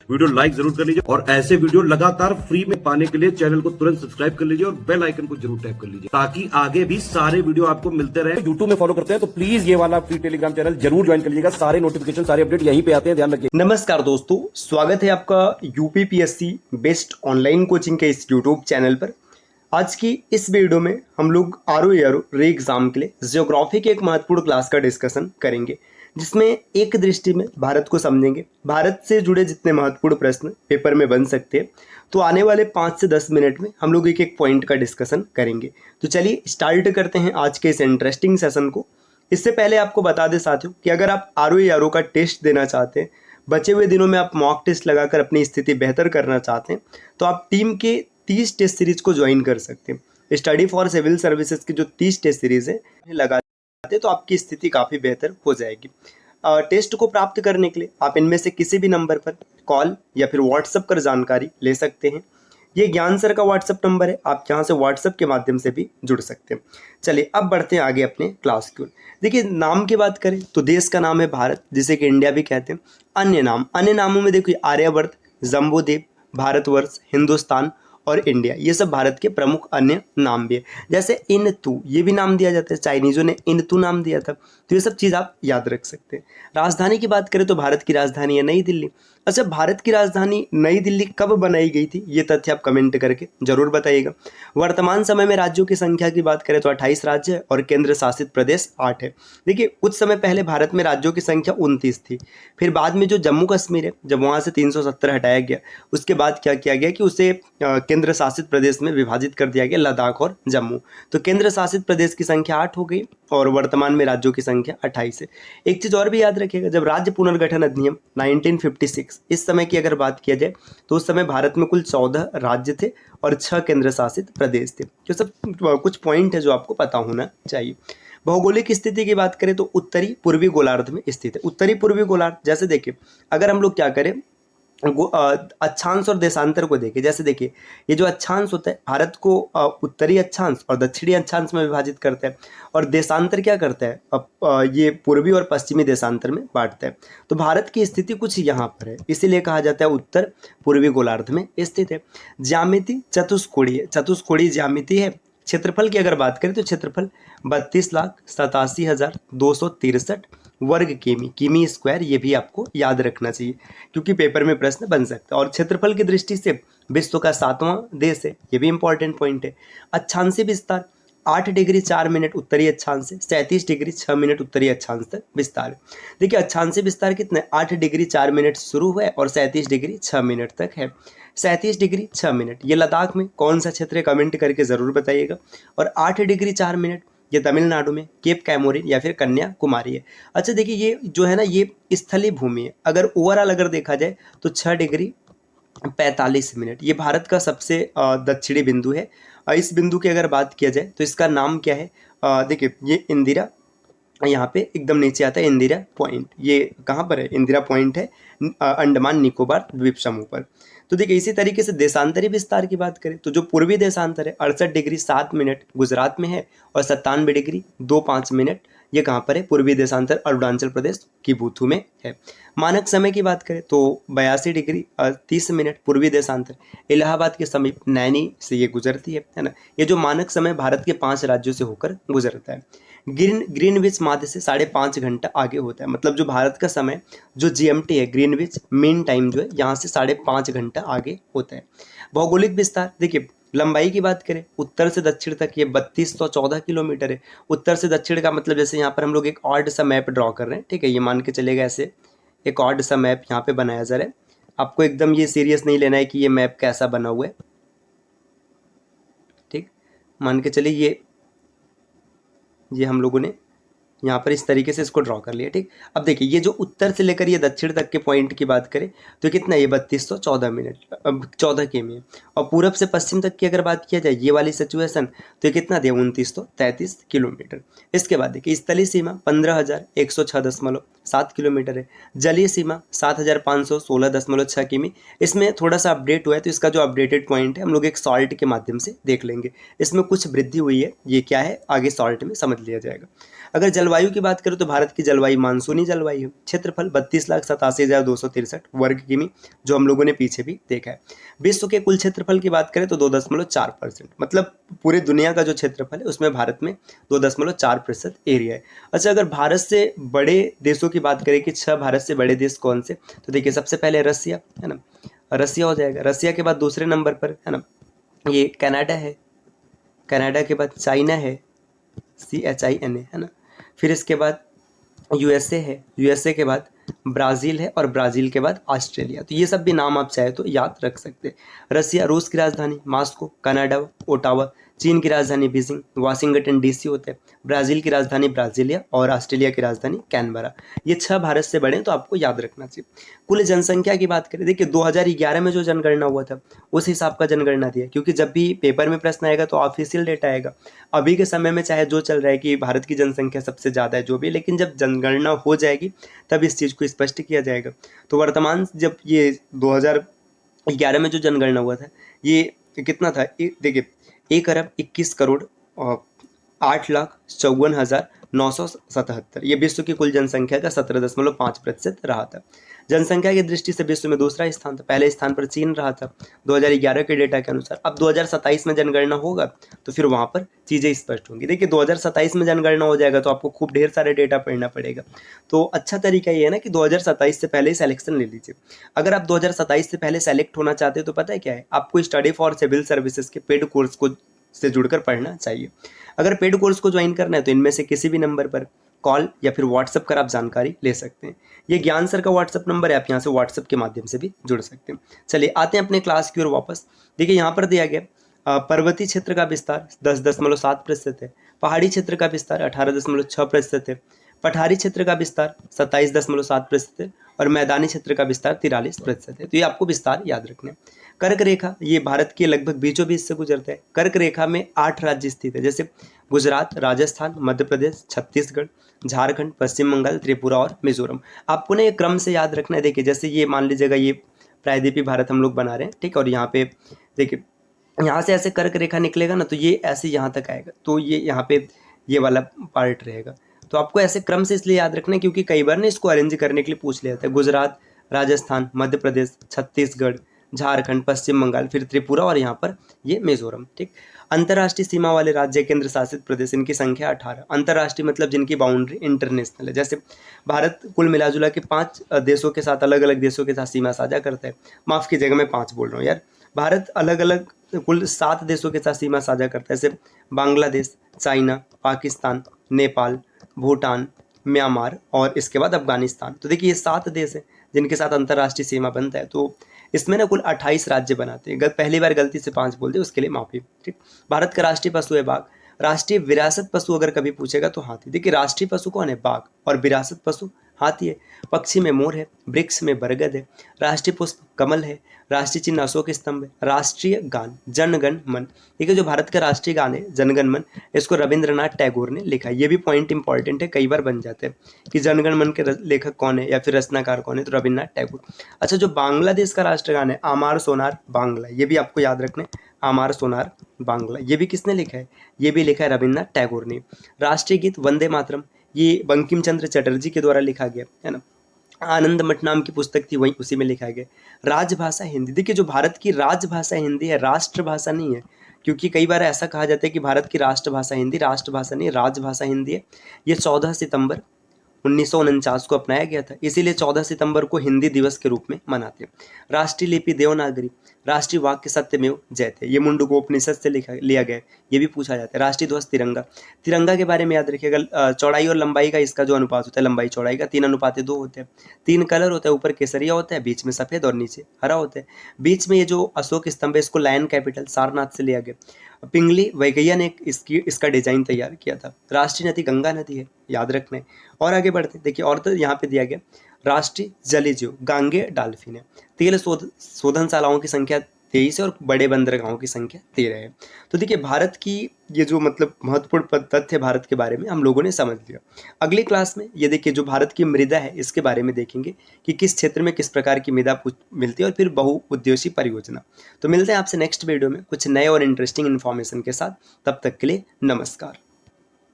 Video like जरूर कर लीजिए और ऐसे वीडियो लगातार फ्री में पाने के लिए चैनल को तुरंत सब्सक्राइब कर लीजिए और बेल आइकन को जरूर टैप कर लीजिए ताकि आगे भी सारे वीडियो आपको मिलते रहे। यूट्यूब में फॉलो करते हैं तो प्लीज ये वाला फ्री टेलीग्राम चैनल जरूर ज्वाइन कर लीजिएगा। सारे नोटिफिकेशन सारे अपडेट यहीं पे आते हैं, ध्यान रखिए। नमस्कार दोस्तों, स्वागत है आपका यूपीपीएससी बेस्ट ऑनलाइन कोचिंग के इस यूट्यूब चैनल पर। आज की इस वीडियो में हम लोग आरओ री एग्जाम के लिए ज्योग्राफी के एक महत्वपूर्ण क्लास का डिस्कशन करेंगे, जिसमें एक दृष्टि में भारत को समझेंगे। भारत से जुड़े जितने महत्वपूर्ण प्रश्न पेपर में बन सकते हैं, तो आने वाले 5 से 10 मिनट में हम लोग एक एक पॉइंट का डिस्कशन करेंगे। तो चलिए स्टार्ट करते हैं आज के इस इंटरेस्टिंग सेशन को। इससे पहले आपको बता दें साथियों कि अगर आप आरओ का टेस्ट देना चाहते हैं, बचे हुए दिनों में आप मॉक टेस्ट लगाकर अपनी स्थिति बेहतर करना चाहते हैं, तो आप टीम के 30 टेस्ट सीरीज को ज्वाइन कर सकते हैं। स्टडी फॉर सिविल सर्विसेज की जो 30 टेस्ट सीरीज है लगाते तो आपकी स्थिति काफ़ी बेहतर हो जाएगी। टेस्ट को प्राप्त करने के लिए आप इनमें से किसी भी नंबर पर कॉल या फिर व्हाट्सएप कर जानकारी ले सकते हैं। ये ज्ञान सर का व्हाट्सएप नंबर है, आप यहाँ से व्हाट्सएप के माध्यम से भी जुड़ सकते हैं। चलिए अब बढ़ते हैं आगे अपने क्लास की ओर। देखिए, नाम की बात करें तो देश का नाम है भारत, जिसे कि इंडिया भी कहते हैं। अन्य नामों में देखिए आर्यवर्त, जम्बूद्वीप, भारतवर्ष, हिंदुस्तान और इंडिया, ये सब भारत के प्रमुख अन्य नाम भी है। जैसे इनतू, ये भी नाम दिया जाता है, चाइनीजों ने इनतू नाम दिया था। तो ये सब चीज़ आप याद रख सकते हैं। राजधानी की बात करें तो भारत की राजधानी है नई दिल्ली। अच्छा, भारत की राजधानी नई दिल्ली कब बनाई गई थी, ये तथ्य आप कमेंट करके जरूर बताइएगा। वर्तमान समय में राज्यों की संख्या की बात करें तो 28 राज्य है और केंद्र शासित प्रदेश 8 है। देखिए, कुछ समय पहले भारत में राज्यों की संख्या 29 थी। फिर बाद में जो जम्मू कश्मीर है, जब वहाँ से 370 हटाया गया, उसके बाद क्या किया गया कि उसे केंद्र शासित प्रदेश में विभाजित कर दिया गया, लद्दाख और जम्मू। तो केंद्र शासित प्रदेश की संख्या 8 हो गई और वर्तमान में राज्यों की संख्या 28 है। एक चीज़ और भी याद रखिएगा, जब राज्य पुनर्गठन अधिनियम 1956 इस समय की अगर बात किया जाए तो उस समय भारत में कुल 14 राज्य थे और 6 केंद्र शासित प्रदेश थे। तो सब कुछ पॉइंट है जो आपको पता होना चाहिए। भौगोलिक स्थिति की बात करें तो उत्तरी पूर्वी गोलार्ध में स्थित है। उत्तरी पूर्वी गोलार्ध, जैसे देखिए अगर हम लोग क्या करें अक्षांश और देशांतर को देखें, जैसे देखिए ये जो अक्षांश होता है भारत को उत्तरी अक्षांश और दक्षिणी अक्षांश में विभाजित करता है, और देशांतर क्या करता है ये पूर्वी और पश्चिमी देशांतर में बांटता है। तो भारत की स्थिति कुछ यहाँ पर है, इसीलिए कहा जाता है उत्तर पूर्वी गोलार्ध में स्थित है। ज्यामिति चतुष्कोणीय ज्यामिति है। क्षेत्रफल की अगर बात करें तो क्षेत्रफल 32,87,263 वर्ग किमी स्क्वायर, ये भी आपको याद रखना चाहिए क्योंकि पेपर में प्रश्न बन सकता है। और क्षेत्रफल की दृष्टि से विश्व का 7वां देश है, ये भी इंपॉर्टेंट पॉइंट है। अक्षांशीय विस्तार 8 डिग्री 4 मिनट उत्तरी अक्षांश से 37 डिग्री 6 मिनट उत्तरी अक्षांश तक विस्तार। देखिए अक्षांशीय विस्तार कितने, 8 डिग्री 4 मिनट शुरू हुआ है और 37 डिग्री 6 मिनट तक है। 37 डिग्री 6 मिनट ये लद्दाख में कौन सा क्षेत्र है, कमेंट करके ज़रूर बताइएगा। और 8 डिग्री 4 मिनट ये तमिलनाडु में केप कैमोरिन या फिर कन्याकुमारी है। अच्छा देखिए, ये जो है ना ये स्थलीय भूमि है। अगर ओवरऑल अगर देखा जाए तो 6 डिग्री 45 मिनट ये भारत का सबसे दक्षिणी बिंदु है। इस बिंदु की अगर बात किया जाए तो इसका नाम क्या है, देखिए ये इंदिरा, यहाँ पे एकदम नीचे आता है इंदिरा पॉइंट। ये कहाँ पर है, इंदिरा पॉइंट है अंडमान निकोबार द्वीप समूह पर। तो देखिए इसी तरीके से देशांतरी विस्तार की बात करें तो जो पूर्वी देशांतर है 68 डिग्री 7 मिनट गुजरात में है और 97 डिग्री 25 मिनट ये कहाँ पर है, पूर्वी देशांतर अरुणाचल प्रदेश की बूथू में है। मानक समय की बात करें तो 82 डिग्री 30 मिनट पूर्वी देशांतर इलाहाबाद के समीप नैनी से ये गुजरती है ना। ये जो मानक समय भारत के 5 राज्यों से होकर गुजरता है। ग्रीनविच माध्य से 5.5 घंटा आगे होता है, मतलब जो भारत का समय जो जीएमटी है ग्रीनविच मीन टाइम जो है यहाँ से 5.5 घंटा आगे होता है। भौगोलिक विस्तार देखिए, लंबाई की बात करें उत्तर से दक्षिण तक ये 3214 किलोमीटर है। उत्तर से दक्षिण का मतलब जैसे यहाँ पर हम लोग एक ऑड सा मैप ड्रॉ कर रहे हैं, ठीक है, ये मान के चलेगा ऐसे एक ऑड सा मैप यहाँ पे बनाया जा रहा है। आपको एकदम ये सीरियस नहीं लेना है कि ये मैप कैसा बना हुआ है, ठीक, मान के चलिए ये हम लोगों ने यहाँ पर इस तरीके से इसको ड्रॉ कर लिया, ठीक। अब देखिए ये जो उत्तर से लेकर ये दक्षिण तक के पॉइंट की बात करें तो कितना, ये 3214 मिनट 14 किमी है। और पूरब से पश्चिम तक की अगर बात किया जाए ये वाली सिचुएशन तो ये कितना दिया, 2933 किलोमीटर। इसके बाद देखिए स्थलीय सीमा 15,106.7 किलोमीटर है। जलीय सीमा 7,516.6 किमी। इसमें थोड़ा सा अपडेट हुआ है, तो इसका जो अपडेटेड पॉइंट है हम लोग एक सॉल्ट के माध्यम से देख लेंगे। इसमें कुछ वृद्धि हुई है, ये क्या है आगे सॉल्ट में समझ लिया जाएगा। अगर जलवायु की बात करें तो भारत की जलवायु मानसूनी जलवायु है। क्षेत्रफल 32,87,263 वर्ग किमी, जो हम लोगों ने पीछे भी देखा है। विश्व के कुल क्षेत्रफल की बात करें तो 2.4%, मतलब पूरे दुनिया का जो क्षेत्रफल है उसमें भारत में 2.4% एरिया है। अच्छा, अगर भारत से बड़े देशों की बात करें कि 6 भारत से बड़े देश कौन से, तो देखिए सबसे पहले रसिया है ना, रसिया हो जाएगा। रसिया के बाद दूसरे नंबर पर है ना ये कनाडा है, कनाडा के बाद चाइना है, CHINA है ना, फिर इसके बाद USA है, USA के बाद ब्राज़ील है और ब्राज़ील के बाद ऑस्ट्रेलिया। तो ये सब भी नाम आप चाहे तो याद रख सकते हैं। रसिया, रूस की राजधानी मॉस्को, कनाडा ओटावा, चीन की राजधानी बीजिंग, वाशिंगटन DC होते हैं, ब्राज़ील की राजधानी ब्राज़ीलिया और ऑस्ट्रेलिया की राजधानी कैनबरा। ये 6 भारत से बड़े हैं, तो आपको याद रखना चाहिए। कुल जनसंख्या की बात करें, देखिए 2011 में जो जनगणना हुआ था उस हिसाब का जनगणना दिया, क्योंकि जब भी पेपर में प्रश्न आएगा तो ऑफिशियल डेटा आएगा। अभी के समय में चाहे जो चल रहा है कि भारत की जनसंख्या सबसे ज़्यादा है जो भी, लेकिन जब जनगणना हो जाएगी तब इस चीज़ को स्पष्ट किया जाएगा। तो वर्तमान जब ये 2011 में जो जनगणना हुआ था ये कितना था, देखिए 1,21,08,54,977, ये विश्व की कुल जनसंख्या का 17.5% रहा था। जनसंख्या की दृष्टि से विश्व में दूसरा स्थान था, पहले स्थान पर चीन रहा था 2011 के डेटा के अनुसार। अब 2027 में जनगणना होगा तो फिर वहाँ पर चीज़ें स्पष्ट होंगी। देखिए 2027 में जनगणना हो जाएगा तो आपको खूब ढेर सारे डेटा पढ़ना पड़ेगा। तो अच्छा तरीका ये है ना कि 2027 से पहले ही सिलेक्शन ले लीजिए। अगर आप 2027 से पहले सेलेक्ट होना चाहते हैं तो पता है क्या है, आपको स्टडी फॉर सिविल सर्विसेज के पेड कोर्स को से जुड़कर पढ़ना चाहिए। अगर पेड कोर्स को ज्वाइन करना है तो इनमें से किसी भी नंबर पर कॉल या फिर व्हाट्सएप कर आप जानकारी ले सकते हैं। ये ज्ञान सर का व्हाट्सएप नंबर है, आप यहाँ से व्हाट्सएप के माध्यम से भी जुड़ सकते हैं। चलिए आते हैं अपने क्लास की ओर वापस। देखिए यहाँ पर दिया गया पर्वतीय क्षेत्र का विस्तार 10.7% है, पहाड़ी क्षेत्र का विस्तार 18.6% है, पठारी क्षेत्र का विस्तार 27.7% है और मैदानी क्षेत्र का विस्तार 43% है। तो ये आपको विस्तार याद रखने। कर्क रेखा ये भारत के लगभग बीचों बीच से गुजरता है। कर्क रेखा में 8 राज्य स्थित है, जैसे गुजरात, राजस्थान, मध्य प्रदेश, छत्तीसगढ़, झारखंड, पश्चिम बंगाल, त्रिपुरा और मिजोरम। आपको ना ये क्रम से याद रखना है। देखिए जैसे ये मान लीजिएगा ये प्रायद्वीपीय भारत हम लोग बना रहे हैं, ठीक है, और यहाँ पे देखिए यहाँ से ऐसे कर्क रेखा निकलेगा ना तो ये ऐसे यहाँ तक आएगा, तो ये यहाँ पे ये वाला पार्ट रहेगा। तो आपको ऐसे क्रम से इसलिए याद रखना है क्योंकि कई बार ना इसको अरेंज करने के लिए पूछ लिया जाता है। गुजरात, राजस्थान, मध्य प्रदेश, छत्तीसगढ़, झारखंड, पश्चिम बंगाल, फिर त्रिपुरा और यहाँ पर ये मिजोरम, ठीक। अंतर्राष्ट्रीय सीमा वाले राज्य, केंद्र शासित प्रदेश, इनकी संख्या 18। अंतर्राष्ट्रीय मतलब जिनकी बाउंड्री इंटरनेशनल है। जैसे भारत कुल मिलाजुला के 5 देशों के साथ, अलग अलग देशों के साथ सीमा साझा करता है। माफ़ कीजिएगा मैं 5 बोल रहा हूँ यार। भारत अलग अलग कुल 7 देशों के साथ सीमा साझा करता है, जैसे बांग्लादेश, चाइना, पाकिस्तान, नेपाल, भूटान, म्यांमार और इसके बाद अफगानिस्तान। तो देखिए ये 7 देश हैं जिनके साथ अंतर्राष्ट्रीय सीमा बनता है। तो इसमें ना कुल 28 राज्य बनाते हैं। पहली बार गलती से 5 बोल दिए, उसके लिए माफ़ी, ठीक। भारत का राष्ट्रीय पशु है बाघ। राष्ट्रीय विरासत पशु अगर कभी पूछेगा तो हाथी। देखिए राष्ट्रीय पशु कौन है, बाघ, और विरासत पशु हाथी है। पक्षी में मोर है, वृक्ष में बरगद है, राष्ट्रीय पुष्प कमल है, राष्ट्रीय चिन्ह अशोक स्तंभ है। राष्ट्रीय गान जनगण मन, ठीक है, जो भारत का राष्ट्रीय गान है जनगण मन, इसको रविंद्रनाथ टैगोर ने लिखा है। ये भी पॉइंट इंपॉर्टेंट है, कई बार बन जाते हैं कि जनगण मन के लेखक कौन है या फिर रचनाकार कौन है, तो रविंद्रनाथ टैगोर। अच्छा, जो बांग्लादेश का राष्ट्रगान है आमार सोनार बांग्ला, ये भी आपको याद रखना है, आमार सोनार बांग्ला, ये भी किसने लिखा है, ये भी लिखा है रविंद्रनाथ टैगोर ने। राष्ट्रीय गीत वंदे मातरम, ये बंकिम चंद्र चटर्जी के द्वारा लिखा गया है ना। आनंद मठ नाम की पुस्तक थी, वही उसी में लिखा गया। राजभाषा हिंदी, देखिए जो भारत की राजभाषा हिंदी है, राष्ट्रभाषा नहीं है, क्योंकि कई बार ऐसा कहा जाता है कि भारत की राष्ट्रभाषा हिंदी, राष्ट्रभाषा नहीं, राजभाषा हिंदी है। ये 14 सितंबर 1949 को अपनाया गया था, इसीलिए 14 सितंबर को हिंदी दिवस के रूप में मनाते हैं। राष्ट्रीय लिपि देवनागरी, राष्ट्रीय वाक्य सत्यमेव जयते, ये मुंडकोपनिषद से लिया गया है, ये भी पूछा जाता है। राष्ट्रीय ध्वज तिरंगा, तिरंगा के बारे में याद रखिएगा, चौड़ाई और लंबाई का इसका जो अनुपात होता है, लंबाई चौड़ाई का 3:2 होते हैं। 3 कलर होता है, ऊपर केसरिया होता है, बीच में सफ़ेद और नीचे हरा होता है। बीच में ये जो अशोक स्तंभ है इसको लायन कैपिटल सारनाथ से लिया गया। पिंगली वैगैया ने इसका डिजाइन तैयार किया था। राष्ट्रीय नदी गंगा नदी है, याद रखना है। और आगे बढ़ते देखिए, और तो यहाँ पे दिया गया राष्ट्रीय जलीय जीव गांगे डाल्फिन है। तेल शोधनशालाओं की संख्या 23 है और बड़े बंदरगाहों की संख्या 13 है। तो देखिए भारत की ये जो मतलब महत्वपूर्ण तथ्य भारत के बारे में हम लोगों ने समझ लिया। अगली क्लास में ये देखिए जो भारत की मृदा है इसके बारे में देखेंगे कि किस क्षेत्र में किस प्रकार की मृदा मिलती है, और फिर बहुउद्देशीय परियोजना। तो मिलते हैं आपसे नेक्स्ट वीडियो में कुछ नए और इंटरेस्टिंग इन्फॉर्मेशन के साथ। तब तक के लिए नमस्कार।